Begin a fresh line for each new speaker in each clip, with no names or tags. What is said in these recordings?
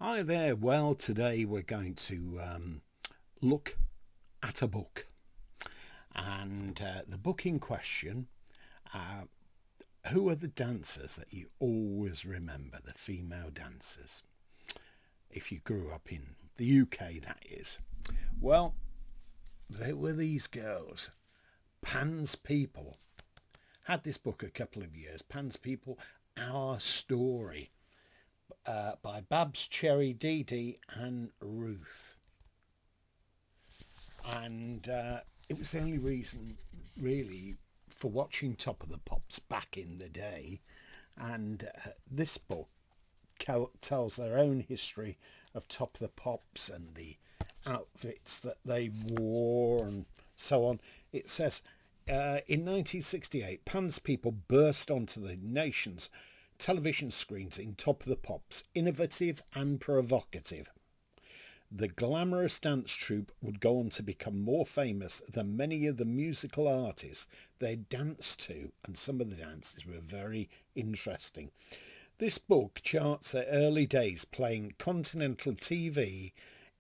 Hi there. Well, today we're going to look at a book. And the book in question, uh, who are the dancers that you always remember, the female dancers? If you grew up in the UK, that is. Well, they were these girls. Pan's People. Had this book a couple of years. Pan's People, Our Story. By Babs, Cherry, Dee Dee and Ruth. And it was the only reason really for watching Top of the Pops back in the day. And this book tells their own history of Top of the Pops and the outfits that they wore and so on. It says, in 1968, Pan's People burst onto the nation's television screens in Top of the Pops, innovative and provocative. The glamorous dance troupe would go on to become more famous than many of the musical artists they danced to, and some of the dances were very interesting. This book charts their early days playing continental TV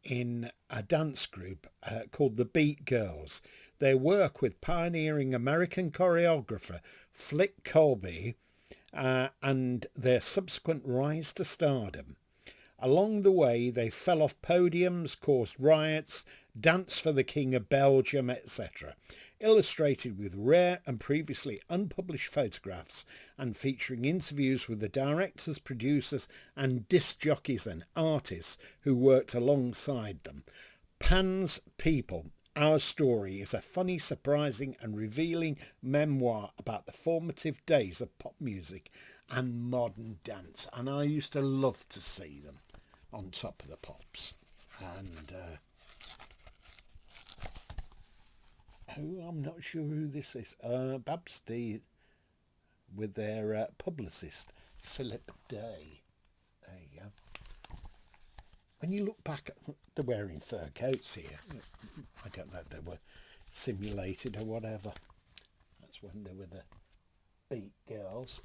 in a dance group called the Beat Girls. Their work with pioneering American choreographer Flick Colby and their subsequent rise to stardom. Along the way, they fell off podiums, caused riots, danced for the King of Belgium, etc. Illustrated with rare and previously unpublished photographs and featuring interviews with the directors, producers and disc jockeys and artists who worked alongside them. Pan's People, Our Story is a funny, surprising and revealing memoir about the formative days of pop music and modern dance. And I used to love to see them on Top of the Pops. And I'm not sure who this is. Babs D with their publicist, Philip Day. There you go. When you look back, they're wearing fur coats here. I don't know if they were simulated or whatever. That's when they were the Beat Girls,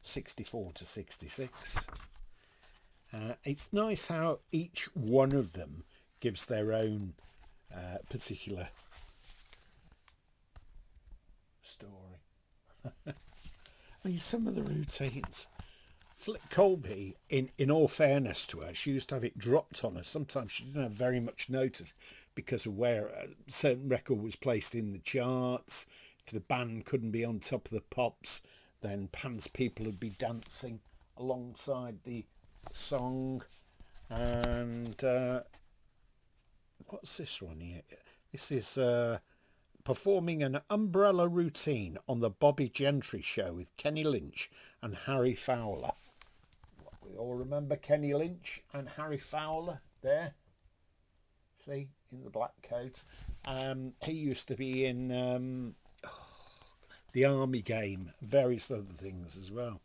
64 to 66. It's nice how each one of them gives their own particular story. I mean, some of the routines. Flick Colby, in all fairness to her, she used to have it dropped on her. Sometimes she didn't have very much notice because of where a certain record was placed in the charts. If the band couldn't be on Top of the Pops, then Pan's People would be dancing alongside the song. And what's this one here? This is performing an umbrella routine on the Bobby Gentry show with Kenny Lynch and Harry Fowler. We all remember Kenny Lynch and Harry Fowler there. See, in the black coat. He used to be in the Army Game, various other things as well.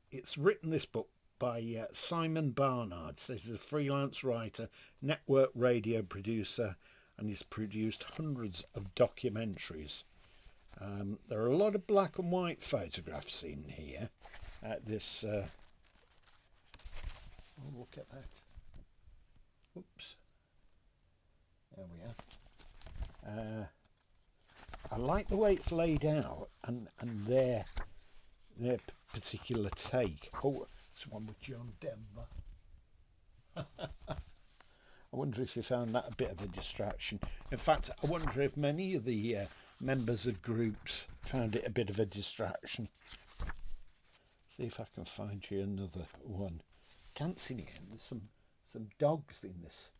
It's written, this book, by Simon Barnard. So he's a freelance writer, network radio producer, and he's produced hundreds of documentaries. There are a lot of black and white photographs in here. Oh, look at that. Oops. There we are. I like the way it's laid out and their particular take. Oh, it's one with John Denver. I wonder if you found that a bit of a distraction. In fact, I wonder if many of the members of groups found it a bit of a distraction. See if I can find you another one. Dancing here. There's some dogs in this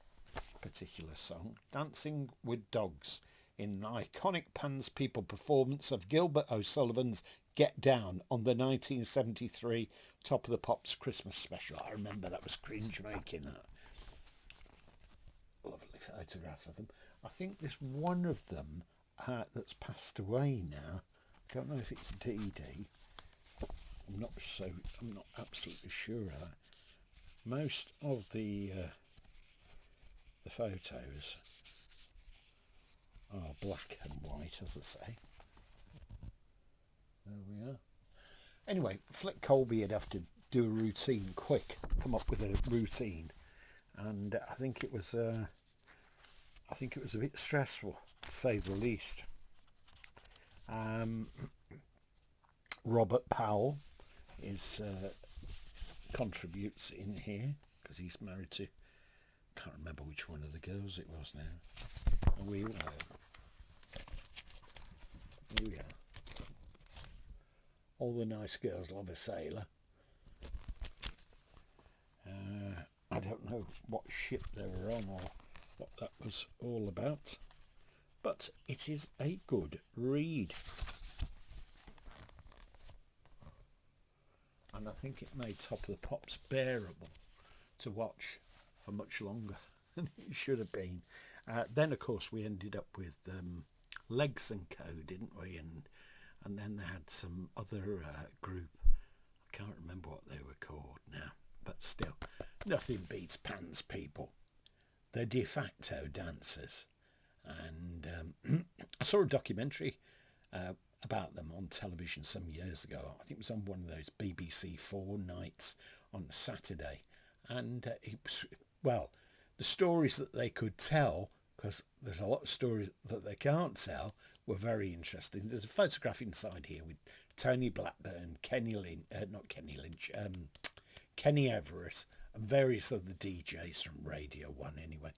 particular song. Dancing with Dogs, in an iconic Pan's People performance of Gilbert O'Sullivan's Get Down on the 1973 Top of the Pops Christmas special. I remember that was cringe making, that. Lovely photograph of them. I think there's one of them that's passed away now. I don't know if it's Dee Dee. I'm not absolutely sure of that. Most of the photos are black and white, as I say. There we are. Anyway, Flick Colby would have to do a routine quick, come up with a routine, and I think it was a bit stressful, to say the least. Robert Powell is contributes in here because he's married to, can't remember which one of the girls it was now. Oh, here we are. All the nice girls love a sailor. I don't know what ship they were on or what that was all about, but it is a good read. And I think it made Top of the Pops bearable to watch for much longer than it should have been. Then, of course, we ended up with Legs and Co, didn't we? And then they had some other group. I can't remember what they were called now, but still, nothing beats Pan's People. They're de facto dancers. And I saw a documentary about them on television some years ago. I think it was on one of those BBC 4 nights on a Saturday. And it was, well, the stories that they could tell, because there's a lot of stories that they can't tell, were very interesting. There's a photograph inside here with Tony Blackburn, Kenny Everett, and various other DJs from Radio 1 anyway.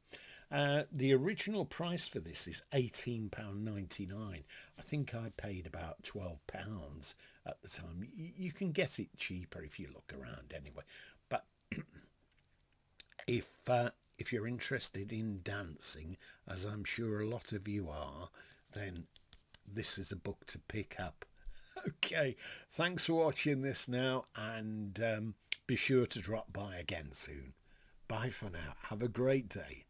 The original price for this is £18.99. I think I paid about £12 at the time. You can get it cheaper if you look around anyway. But if you're interested in dancing, as I'm sure a lot of you are, then this is a book to pick up. Okay, thanks for watching this now, and be sure to drop by again soon. Bye for now. Have a great day.